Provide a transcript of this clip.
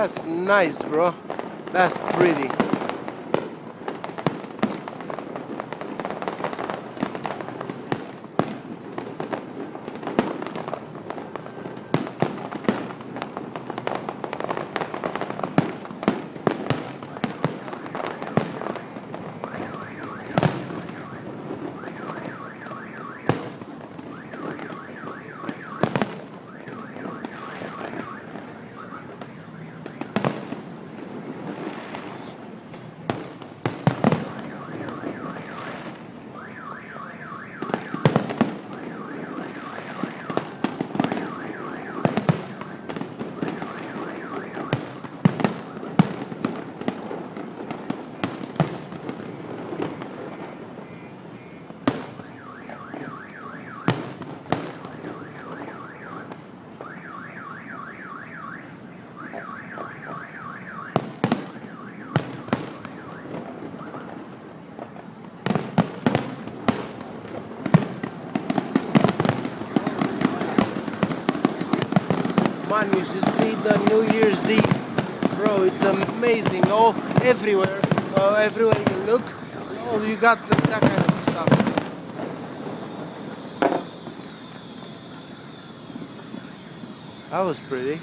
That's nice, bro. That's pretty. Man, you should see the New Year's Eve, bro. It's amazing. Everywhere, everywhere you look, you got that kind of stuff. That was pretty.